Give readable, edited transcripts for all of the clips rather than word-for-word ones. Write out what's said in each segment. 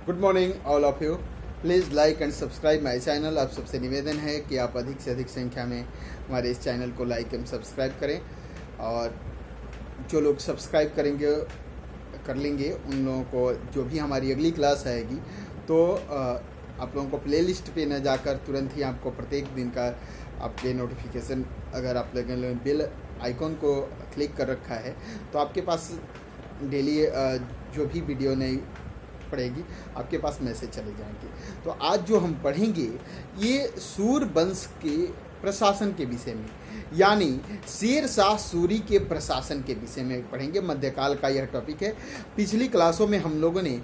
Good morning all of you. Please like and subscribe my channel. आप सबसे निवेदन है कि आप अधिक से अधिक संख्या में हमारे इस चैनल को लाइक एंड सब्सक्राइब करें, और जो लोग सब्सक्राइब करेंगे कर लेंगे उन लोगों को जो भी हमारी अगली क्लास आएगी तो आप लोगों को प्लेलिस्ट पे न जाकर तुरंत ही आपको प्रत्येक दिन का आपके नोटिफिकेशन, अगर आप लोगों ने बेल आइकॉन को क्लिक कर रखा है तो आपके पास डेली जो भी वीडियो नई पड़ेगी आपके पास मैसेज चले जाएंगे। तो आज जो हम पढ़ेंगे ये सूर्यवंश के प्रशासन के विषय में, यानी शेर शाह सूरी के प्रशासन के विषय में पढ़ेंगे। मध्यकाल का यह टॉपिक है। पिछली क्लासों में हम लोगों ने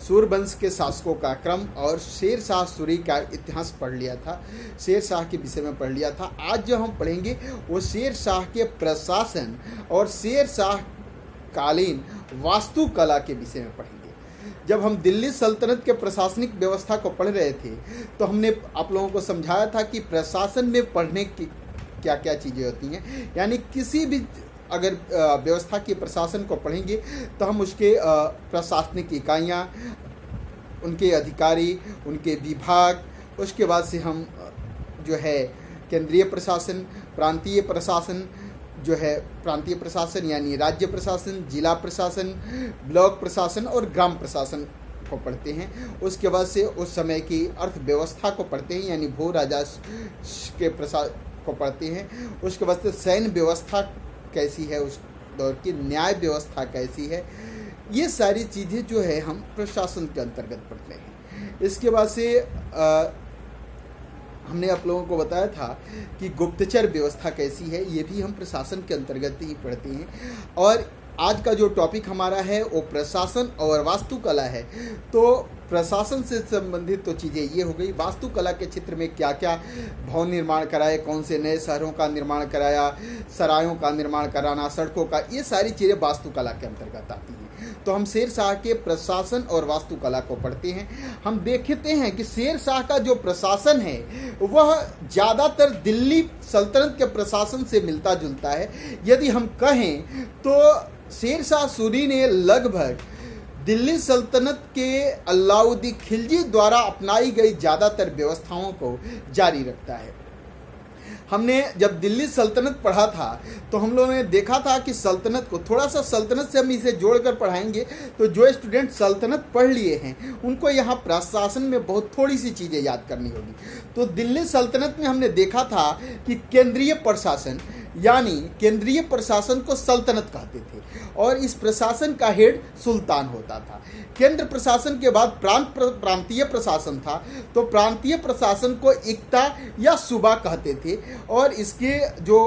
सूर्यवंश के शासकों का क्रम और शेर शाह सूरी का इतिहास पढ़ लिया था, शेर शाह के विषय में पढ़ लिया था। आज जो हम पढ़ेंगे वो शेर शाह के प्रशासन और शेर शाह कालीन वास्तुकला के विषय में पढ़ेंगे। जब हम दिल्ली सल्तनत के प्रशासनिक व्यवस्था को पढ़ रहे थे तो हमने आप लोगों को समझाया था कि प्रशासन में पढ़ने की क्या क्या चीज़ें होती हैं, यानी किसी भी अगर व्यवस्था के प्रशासन को पढ़ेंगे तो हम उसके प्रशासनिक इकाइयाँ, उनके अधिकारी, उनके विभाग, उसके बाद से हम जो है केंद्रीय प्रशासन, प्रांतीय प्रशासन, जो है प्रांतीय प्रशासन यानी राज्य प्रशासन, जिला प्रशासन, ब्लॉक प्रशासन और ग्राम प्रशासन को पढ़ते हैं। उसके बाद से उस समय की अर्थव्यवस्था को पढ़ते हैं, यानी भू राजस्व के को पढ़ते हैं। उसके बाद से सैन्य व्यवस्था कैसी है, उस दौर की न्याय व्यवस्था कैसी है, ये सारी चीज़ें जो है हम प्रशासन के अंतर्गत पढ़ते हैं। इसके बाद से हमने आप लोगों को बताया था कि गुप्तचर व्यवस्था कैसी है, ये भी हम प्रशासन के अंतर्गत ही पढ़ते हैं। और आज का जो टॉपिक हमारा है वो प्रशासन और वास्तुकला है। तो प्रशासन से संबंधित तो चीज़ें ये हो गई। वास्तुकला के क्षेत्र में क्या क्या भवन निर्माण कराए, कौन से नए शहरों का निर्माण कराया, सरायों का निर्माण कराना, सड़कों का, ये सारी चीज़ें वास्तुकला के अंतर्गत आती हैं। तो हम शेर शाह के प्रशासन और वास्तुकला को पढ़ते हैं। हम देखते हैं कि शेर शाह का जो प्रशासन है वह ज़्यादातर दिल्ली सल्तनत के प्रशासन से मिलता जुलता है। यदि हम कहें तो शेर शाह सूरी ने लगभग दिल्ली सल्तनत के अलाउद्दीन खिलजी द्वारा अपनाई गई ज़्यादातर व्यवस्थाओं को जारी रखता है। हमने जब दिल्ली सल्तनत पढ़ा था तो हम लोगों ने देखा था कि सल्तनत को थोड़ा सा, सल्तनत से हम इसे जोड़कर पढ़ाएंगे तो जो स्टूडेंट सल्तनत पढ़ लिए हैं उनको यहाँ प्रशासन में बहुत थोड़ी सी चीज़ें याद करनी होगी। तो दिल्ली सल्तनत में हमने देखा था कि केंद्रीय प्रशासन, यानी केंद्रीय प्रशासन को सल्तनत कहते थे और इस प्रशासन का हेड सुल्तान होता था। केंद्र प्रशासन के बाद प्रांतीय प्रशासन था, तो प्रांतीय प्रशासन को इक्ता या सूबा कहते थे और इसके जो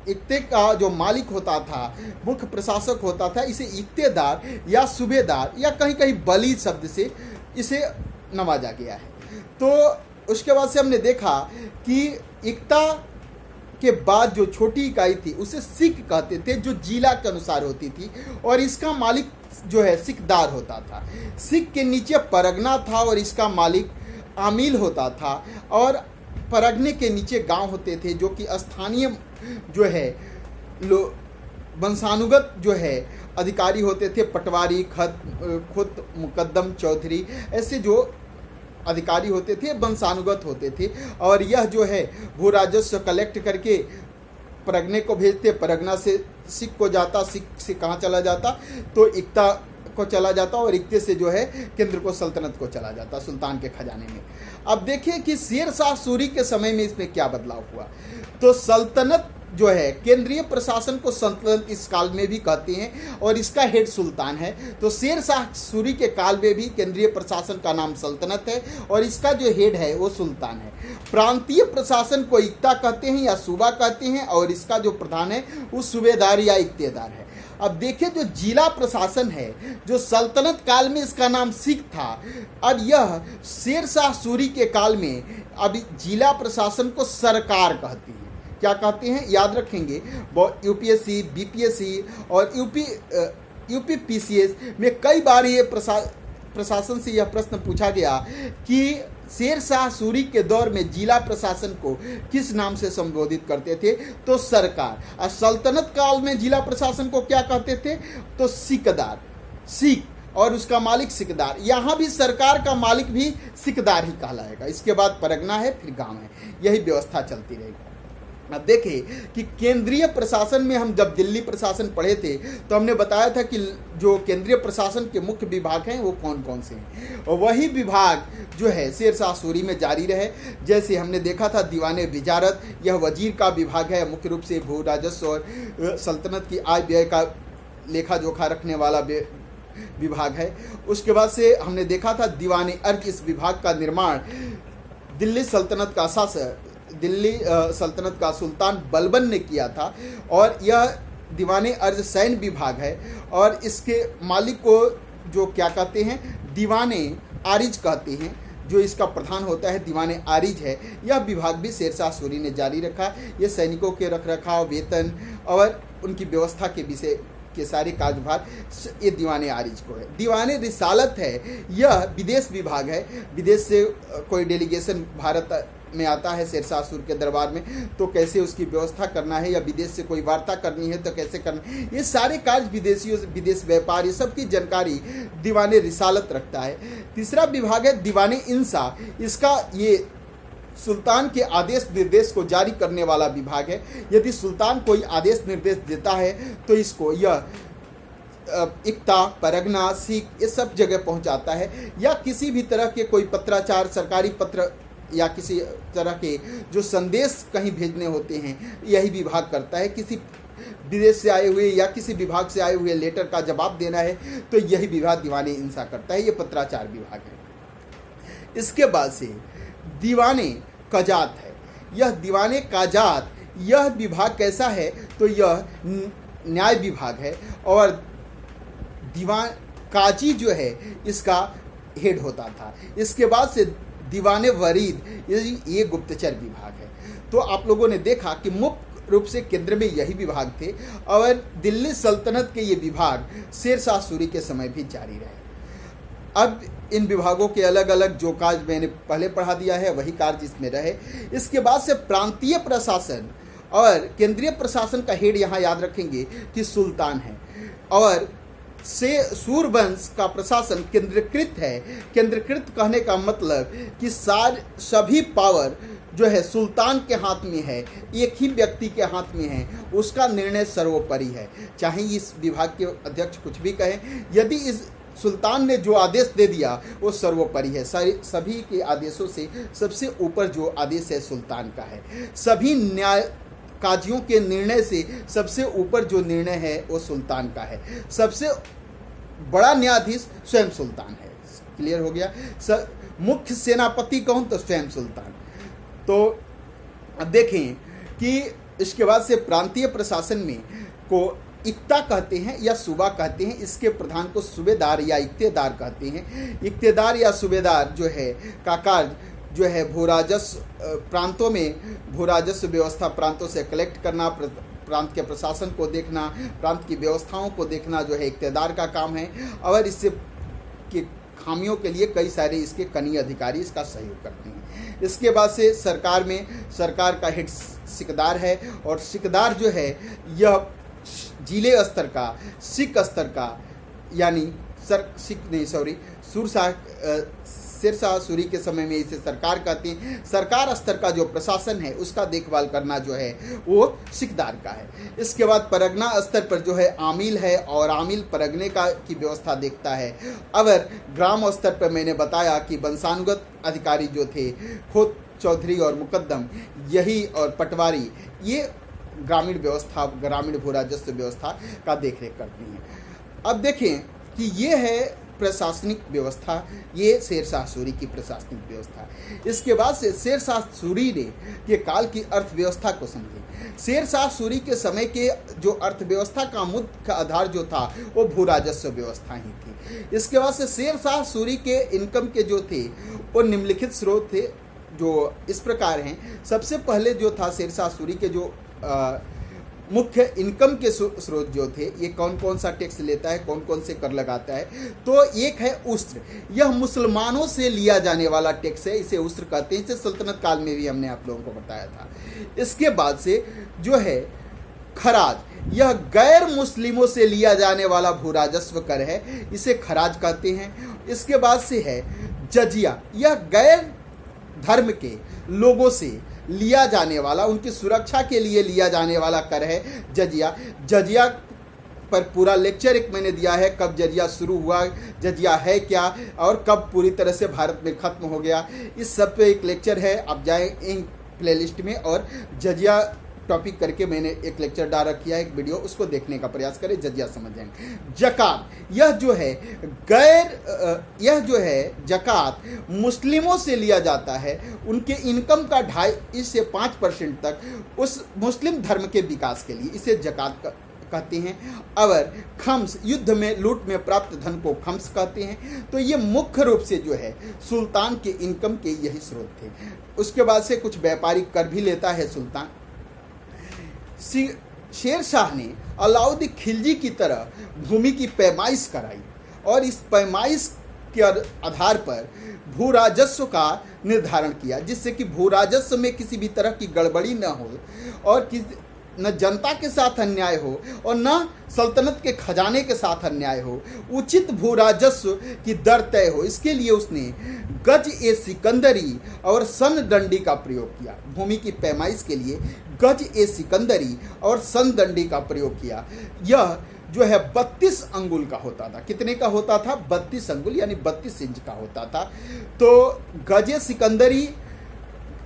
इक्ते का जो मालिक होता था, मुख्य प्रशासक होता था, इसे इक्तेदार या सूबेदार या कहीं कहीं बली शब्द से इसे नवाजा गया है। तो उसके बाद से हमने देखा कि इक्ता के बाद जो छोटी इकाई थी उसे सिख कहते थे, जो जिला के अनुसार होती थी, और इसका मालिक जो है सिकदार होता था। सिख के नीचे परगना था और इसका मालिक आमिल होता था, और परगने के नीचे गांव होते थे जो कि स्थानीय जो है वंशानुगत जो है अधिकारी होते थे। पटवारी, खुद मुकद्दम, चौधरी, ऐसे जो अधिकारी होते थे वंशानुगत होते थे। और यह जो है भू राजस्व कलेक्ट करके परगने को भेजते, परगना से सिख को जाता, सिख से कहाँ चला जाता तो इक्ता को चला जाता, और इक्ते से जो है केंद्र को सल्तनत को चला जाता, सुल्तान के खजाने में। अब देखिए कि शेर शाह सूरी के समय में इसमें क्या बदलाव हुआ। तो सल्तनत जो है केंद्रीय प्रशासन को सल्तनत इस काल में भी कहते हैं और इसका हेड सुल्तान है। तो शेर शाह सूरी के काल में भी केंद्रीय प्रशासन का नाम सल्तनत है और इसका जो हेड है वो सुल्तान है। प्रांतीय प्रशासन को इक्ता कहते हैं या सूबा कहते हैं और इसका जो प्रधान है वो सूबेदार या इक्तेदार है। अब देखिए जो जिला प्रशासन है, जो सल्तनत काल में इसका नाम सिख था, अब यह शेर शाह सूरी के काल में अभी जिला प्रशासन को सरकार कहती है। क्या कहते हैं याद रखेंगे, यूपीएससी, बीपीएससी और यूपीपीसीएस में कई बार ये प्रशासन से यह प्रश्न पूछा गया कि शेर शाह सूरी के दौर में जिला प्रशासन को किस नाम से संबोधित करते थे, तो सरकार। और सल्तनत काल में जिला प्रशासन को क्या कहते थे, तो सिकदार, सिख। और उसका मालिक सिकदार। यहाँ भी सरकार का मालिक भी सिकदार ही कहलाएगा। इसके बाद परगना है, फिर गांव है। यही व्यवस्था चलती रहेगी। अब देखिए कि केंद्रीय प्रशासन में हम जब दिल्ली प्रशासन पढ़े थे तो हमने बताया था कि जो केंद्रीय प्रशासन के मुख्य विभाग हैं वो कौन कौन से हैं, और वही विभाग जो है शेरशाह सूरी में जारी रहे। जैसे हमने देखा था दीवाने विजारत, यह वजीर का विभाग है, मुख्य रूप से भू राजस्व और सल्तनत की आय व्यय का लेखा जोखा रखने वाला विभाग है। उसके बाद से हमने देखा था दीवाने अर्ज, इस विभाग का निर्माण दिल्ली सल्तनत का सुल्तान बलबन ने किया था, और यह दीवाने अर्ज सैन्य विभाग है, और इसके मालिक को जो क्या कहते हैं, दीवाने आरिज कहते हैं। जो इसका प्रधान होता है दीवाने आरिज है। यह विभाग भी शेरशाह सूरी ने जारी रखा। ये सैनिकों के रखरखाव, वेतन और उनकी व्यवस्था के विषय के सारे कार्यभार ये दीवाने आरिज को है। दीवाने रिसालत है, यह विदेश विभाग है। विदेश से कोई डेलीगेशन भारत में आता है शेरशाह सूरी के दरबार में, तो कैसे उसकी व्यवस्था करना है, या विदेश से कोई वार्ता करनी है तो कैसे करना है, ये सारे कार्य विदेशियों से, विदेश व्यापार, ये सब की जानकारी दीवाने रिसालत रखता है। तीसरा विभाग है दीवाने इंसा। इसका ये सुल्तान के आदेश निर्देश को जारी करने वाला विभाग है। यदि सुल्तान कोई आदेश निर्देश देता है तो इसको यह इक्ता, परगना, सीख, ये सब जगह पहुंचाता है। या किसी भी तरह के कोई पत्राचार, सरकारी पत्र या किसी तरह के जो संदेश कहीं भेजने होते हैं, यही विभाग करता है। किसी विदेश से आए हुए या किसी विभाग से आए हुए लेटर का जवाब देना है तो यही विभाग दीवाने इंसा करता है। ये पत्राचार विभाग है। इसके बाद से दीवाने कजात है। यह दीवाने काजात, यह विभाग कैसा है तो यह न्याय विभाग है, और दीवान काजी जो है इसका हेड होता था। इसके बाद से दीवाने वरीद, ये गुप्तचर विभाग है। तो आप लोगों ने देखा कि मुख्य रूप से केंद्र में यही विभाग थे, और दिल्ली सल्तनत के ये विभाग शेरशाह सूरी के समय भी जारी रहे। अब इन विभागों के अलग अलग जो कार्य मैंने पहले पढ़ा दिया है वही कार्य इसमें रहे। इसके बाद से प्रांतीय प्रशासन और केंद्रीय प्रशासन का हेड यहाँ याद रखेंगे कि सुल्तान है, और से सूरवंश का प्रशासन केंद्रीकृत है। केंद्रीकृत कहने का मतलब कि सभी पावर जो है सुल्तान के हाथ में है, एक ही व्यक्ति के हाथ में है, उसका निर्णय सर्वोपरि है। चाहे इस विभाग के अध्यक्ष कुछ भी कहें, यदि इस सुल्तान ने जो आदेश दे दिया वो सर्वोपरि है। सभी के आदेशों से सबसे ऊपर जो आदेश है सुल्तान का है। सभी न्याय काजियों के निर्णय से सबसे ऊपर जो निर्णय है वो सुल्तान का है। सबसे बड़ा न्यायाधीश स्वयं सुल्तान है। क्लियर हो गया। मुख्य सेनापति कौन तो स्वयं सुल्तान। तो अब देखें कि इसके बाद से प्रांतीय प्रशासन में को इक्ता कहते हैं या सूबा कहते हैं। इसके प्रधान को सूबेदार या इक्तेदार कहते हैं। इक्तेदार या सूबेदार जो है का कार्य जो है भूराजस्व प्रांतों में भूराजस्व व्यवस्था प्रांतों से कलेक्ट करना, प्रांत के प्रशासन को देखना, प्रांत की व्यवस्थाओं को देखना जो है इक्तेदार का काम है। और इससे के खामियों के लिए कई सारे इसके कनीय अधिकारी इसका सहयोग करते हैं। इसके बाद से सरकार में सरकार का हेड सिकदार है, और सिकदार जो है यह जिले स्तर का, सिख स्तर का, यानी शेरशाह सूरी के समय में इसे सरकार कहते हैं। सरकार स्तर का जो प्रशासन है उसका देखभाल करना जो है वो सिकदार का है। इसके बाद परगना स्तर पर जो है आमिल है, और आमिल परगने की व्यवस्था देखता है। अगर ग्राम स्तर पर मैंने बताया कि वंशानुगत अधिकारी जो थे खोत, चौधरी और मुकद्दम, यही और पटवारी, ये ग्रामीण व्यवस्था, ग्रामीण भू राजस्व व्यवस्था का देखरेख करती हैं। अब देखें कि ये है प्रशासनिक व्यवस्था, ये शेरशाह सूरी की प्रशासनिक व्यवस्था। इसके बाद से शेरशाह सूरी ने के काल की अर्थव्यवस्था को समझे। शेरशाह सूरी के समय के जो अर्थव्यवस्था का मुख्य आधार जो था वो भू राजस्व व्यवस्था ही थी। इसके बाद से शेरशाह सूरी के इनकम के जो थे वो निम्नलिखित स्रोत थे जो इस प्रकार हैं। सबसे पहले जो था शेरशाह सूरी के जो मुख्य इनकम के स्रोत जो थे, ये कौन कौन सा टैक्स लेता है, कौन कौन से कर लगाता है, तो एक है उस्र। यह मुसलमानों से लिया जाने वाला टैक्स है, इसे उस्र कहते हैं। इसे सल्तनत काल में भी हमने आप लोगों को बताया था। इसके बाद से जो है खराज यह गैर मुस्लिमों से लिया जाने वाला भू राजस्व कर है, इसे खराज कहते हैं। इसके बाद से है जजिया, यह गैर धर्म के लोगों से लिया जाने वाला, उनकी सुरक्षा के लिए लिया जाने वाला कर है जजिया। जजिया पर पूरा लेक्चर एक मैंने दिया है, कब जजिया शुरू हुआ, जजिया है क्या और कब पूरी तरह से भारत में खत्म हो गया, इस सब पे एक लेक्चर है। आप जाएं इन प्लेलिस्ट में और जजिया टॉपिक करके मैंने एक लेक्चर डाल रखा है, एक वीडियो, उसको देखने का प्रयास करें, जजिया समझ जाएंगे। जकात यह जो है जकात मुस्लिमों से लिया जाता है, उनके इनकम का 2.5 से 5% तक उस मुस्लिम धर्म के विकास के लिए, इसे जकात कहते हैं। और खम्स युद्ध में लूट में प्राप्त धन को खम्स कहते हैं। तो ये मुख्य रूप से जो है सुल्तान के इनकम के यही स्रोत थे। उसके बाद से कुछ व्यापारिक कर भी लेता है सुल्तान। शेर शाह ने अलाउद्दीन खिलजी की तरह भूमि की पैमाइश कराई और इस पैमाइश के आधार पर भू राजस्व का निर्धारण किया, जिससे कि भू राजस्व में किसी भी तरह की गड़बड़ी न हो और न जनता के साथ अन्याय हो और न सल्तनत के खजाने के साथ अन्याय हो, उचित भू राजस्व की दर तय हो। इसके लिए उसने गज ए सिकंदरी और सन दंडी का प्रयोग किया। भूमि की पैमाइश के लिए गज ए सिकंदरी और सन दंडी का प्रयोग किया। यह जो है 32 अंगुल का होता था। कितने का होता था? 32 अंगुल यानी 32 इंच का होता था। तो गज ए सिकंदरी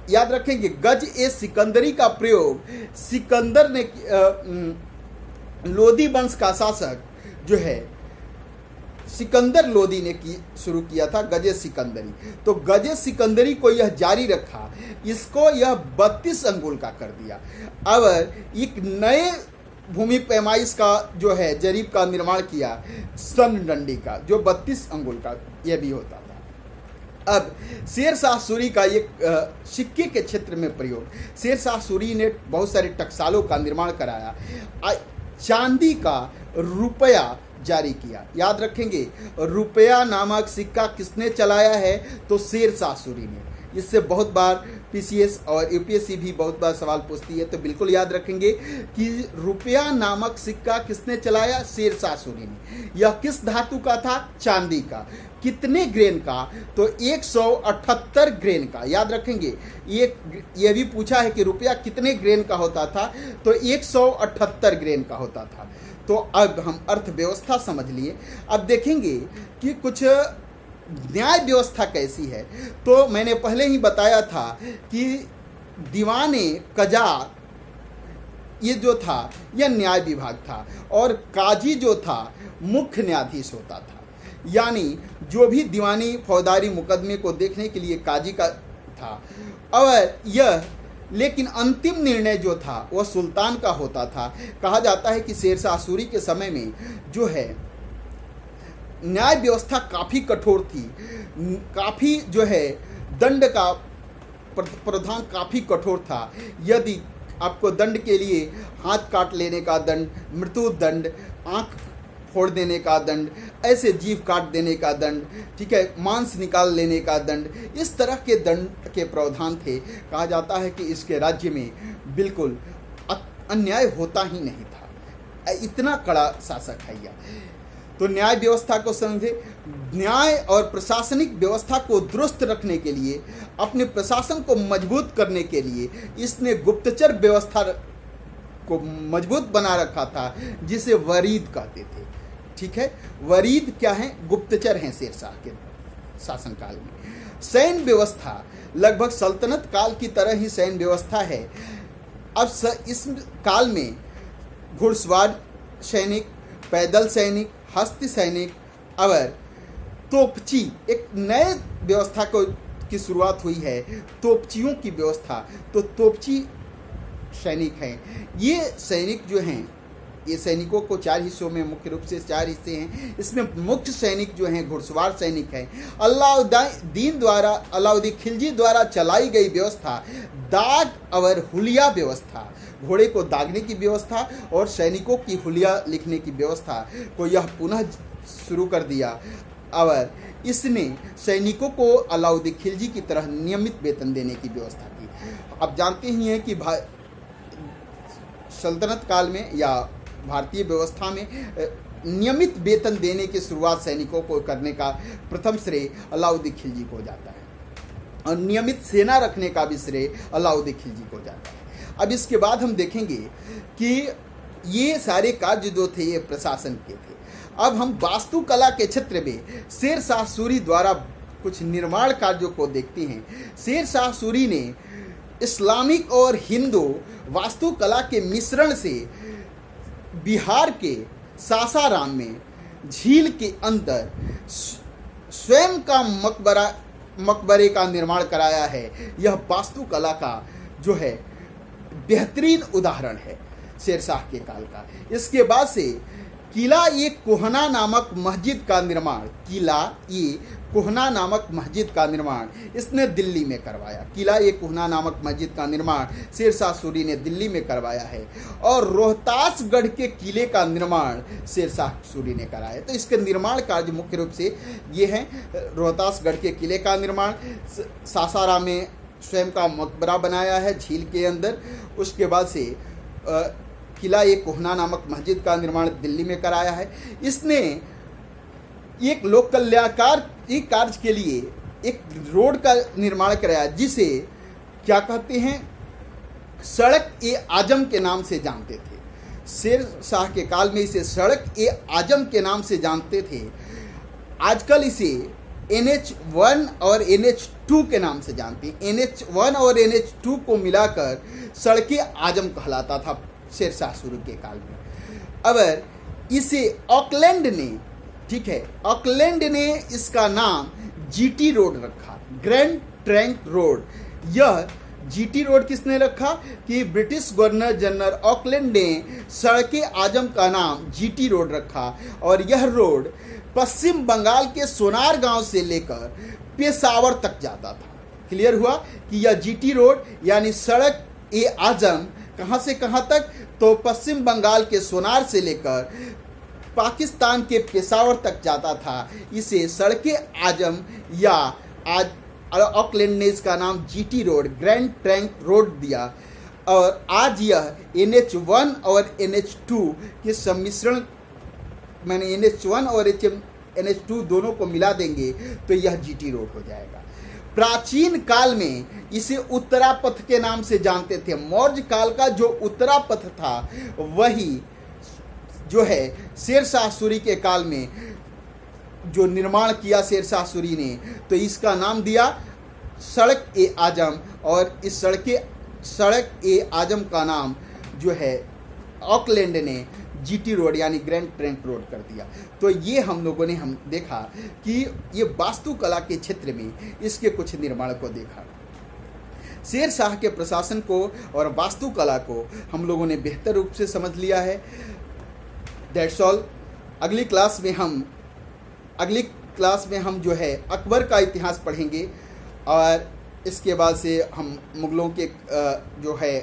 याद रखेंगे, गज ए सिकंदरी का प्रयोग सिकंदर ने लोदी वंश का शासक जो है सिकंदर लोदी ने शुरू किया था, गजे सिकंदरी। तो गजे सिकंदरी को यह जारी रखा, इसको यह 32 अंगुल का कर दिया। अब एक नए भूमि पैमाइश का जो है जरीब का निर्माण किया, सन डंडी का, जो 32 अंगुल का यह भी होता था। अब शेर शाह सूरी का एक सिक्के के क्षेत्र में प्रयोग, शेर शाह सूरी ने बहुत सारे टकसालों का निर्माण कराया, चांदी का रुपया जारी किया। याद रखेंगे, रुपया नामक सिक्का किसने चलाया है? तो शेर शाह सूरी ने। इससे बहुत बार पीसीएस और यूपीएससी भी बहुत बार सवाल पूछती है, तो बिल्कुल याद रखेंगे कि रुपया नामक सिक्का किसने चलाया? शेर शाह सूरी ने। यह किस धातु का था? चांदी का। कितने ग्रेन का? तो 178 ग्रेन का। याद रखेंगे, ये भी पूछा है कि रुपया कितने ग्रेन का होता था, तो 178 ग्रेन का होता था। तो अब हम अर्थव्यवस्था समझ लिए। अब देखेंगे कि कुछ न्याय व्यवस्था कैसी है। तो मैंने पहले ही बताया था कि दीवाने कजा ये जो था यह न्याय विभाग था और काजी जो था मुख्य न्यायाधीश होता था। यानी जो भी दीवानी फौजदारी मुकदमे को देखने के लिए काजी का था। और यह लेकिन अंतिम निर्णय जो था वह सुल्तान का होता था। कहा जाता है कि शेर शाह सूरी के समय में जो है न्याय व्यवस्था काफ़ी कठोर थी, काफ़ी जो है दंड का प्रावधान काफ़ी कठोर था। यदि आपको दंड के लिए हाथ काट लेने का दंड, मृत्यु दंड, आँख फोड़ देने का दंड, ऐसे जीभ काट देने का दंड, ठीक है, मांस निकाल लेने का दंड, इस तरह के दंड के प्रावधान थे। कहा जाता है कि इसके राज्य में बिल्कुल अन्याय होता ही नहीं था, इतना कड़ा शासक है यह। तो न्याय व्यवस्था को समझे। न्याय और प्रशासनिक व्यवस्था को दुरुस्त रखने के लिए, अपने प्रशासन को मजबूत करने के लिए इसने गुप्तचर व्यवस्था को मजबूत बना रखा था, जिसे वरीद कहते थे। ठीक है, वरीद क्या है? गुप्तचर हैं शेर शाह के शासनकाल में। सैन्य व्यवस्था लगभग सल्तनत काल की तरह ही सैन्य व्यवस्था है। अब इस काल में घुड़सवार सैनिक, पैदल सैनिक, हस्त सैनिक और तोपची, एक नए व्यवस्था की शुरुआत हुई है, तोपचियों की व्यवस्था। तो तोपची सैनिक हैं। ये सैनिक जो हैं, ये सैनिकों को 4 हिस्सों में, मुख्य रूप से 4 हिस्से हैं। इसमें मुख्य सैनिक जो हैं घुड़सवार सैनिक हैं। अलाउद्दीन खिलजी द्वारा चलाई गई व्यवस्था दाग और हुलिया व्यवस्था, घोड़े को दागने की व्यवस्था और सैनिकों की हुलिया लिखने की व्यवस्था को यह पुनः शुरू कर दिया। और इसने सैनिकों को अलाउद्दीन खिलजी की तरह नियमित वेतन देने की व्यवस्था की। अब जानते ही हैं कि सल्तनत काल में या भारतीय व्यवस्था में नियमित वेतन देने की शुरुआत सैनिकों को करने का प्रथम श्रेय अलाउद्दीन खिलजी को जाता है और नियमित सेना रखने का भी श्रेय अलाउद्दीन खिलजी को जाता है। अब इसके बाद हम देखेंगे कि ये सारे कार्य जो थे ये प्रशासन के थे। अब हम वास्तुकला के क्षेत्र में शेर शाह सूरी द्वारा कुछ निर्माण कार्यों को देखते हैं। शेर शाह सूरी ने इस्लामिक और हिंदू वास्तुकला के मिश्रण से बिहार के सासाराम में झील के अंदर स्वयं का मकबरे का निर्माण कराया है। यह वास्तुकला का जो है बेहतरीन उदाहरण है शेर शाह के काल का। इसके बाद से किला ए कोहना नामक मस्जिद का निर्माण, किला ए कोहना नामक मस्जिद का निर्माण इसने दिल्ली में करवाया। किला ए कोहना नामक मस्जिद का निर्माण शेर शाह सूरी ने दिल्ली में करवाया है और रोहतासगढ़ के किले का निर्माण शेर शाह सूरी ने कराया। तो इसके निर्माण कार्य मुख्य रूप से ये हैं। रोहतासगढ़ के किले का निर्माण, सासाराम में स्वयं का मकबरा बनाया है झील के अंदर। उसके बाद से किला ए कोहना नामक मस्जिद का निर्माण दिल्ली में कराया है। इसने एक लोक कल्याणकारी कार्य के लिए एक रोड का निर्माण कराया जिसे क्या कहते हैं, सड़क ए आजम के नाम से जानते थे। शेर शाह के काल में इसे सड़क ए आजम के नाम से जानते थे। आजकल इसे NH1 और NH2 के नाम से जानते हैं। NH1 और NH2 को मिलाकर सड़के आजम कहलाता था शेर शाह सूरी के काल में। अब इसे ऑकलैंड ने, ठीक है, ऑकलैंड ने इसका नाम GT रोड रखा, ग्रैंड ट्रंक रोड। यह GT रोड किसने रखा कि ब्रिटिश गवर्नर जनरल ऑकलैंड ने सड़के आजम का नाम GT रोड रखा और यह रोड पश्चिम बंगाल के सोनार गांव से लेकर पेशावर तक जाता था। क्लियर हुआ कि यह GT रोड यानी सड़क ए आजम कहां से कहां तक, तो पश्चिम बंगाल के सोनार से लेकर पाकिस्तान के पेशावर तक जाता था। इसे सड़के आजम या आज ऑकलैंड ने इसका नाम GT road, grand trunk road दिया और आज यह NH1 और NH2 के सम्मिश्रण, मैंने NH1 और NH2 दोनों को मिला देंगे तो यह GT रोड हो जाएगा। प्राचीन काल में इसे उत्तरापथ के नाम से जानते थे। मौर्य काल का जो उत्तरापथ था वही जो है शेर शाह सूरी के काल में जो निर्माण किया शेर शाह सूरी ने, तो इसका नाम दिया सड़क ए आजम और इस सड़क ए आजम का नाम जो है ऑकलैंड ने GT रोड यानी ग्रैंड ट्रंक रोड कर दिया। तो ये हम लोगों ने देखा कि ये वास्तुकला के क्षेत्र में इसके कुछ निर्माण को देखा। शेर शाह के प्रशासन को और वास्तुकला को हम लोगों ने बेहतर रूप से समझ लिया है। That's all. अगली क्लास में हम जो है अकबर का इतिहास पढ़ेंगे और इसके बाद से हम मुगलों के जो है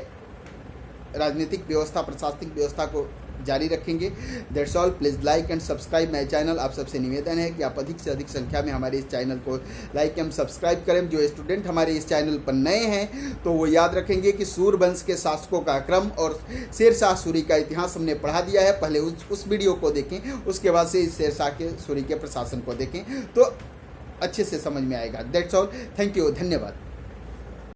राजनीतिक व्यवस्था, प्रशासनिक व्यवस्था को जारी रखेंगे। That's all. Please like and subscribe my channel. आप सबसे निवेदन है कि आप अधिक से अधिक संख्या में हमारे इस चैनल को लाइक एंड सब्सक्राइब करें। जो स्टूडेंट हमारे इस चैनल पर नए हैं तो वो याद रखेंगे कि सूरवंश के शासकों का क्रम और शेर शाह सूरी का इतिहास हमने पढ़ा दिया है। पहले उस वीडियो को देखें, उसके बाद से शेर शाह के सूरी के प्रशासन को देखें तो अच्छे से समझ में आएगा। That's all. थैंक यू, धन्यवाद।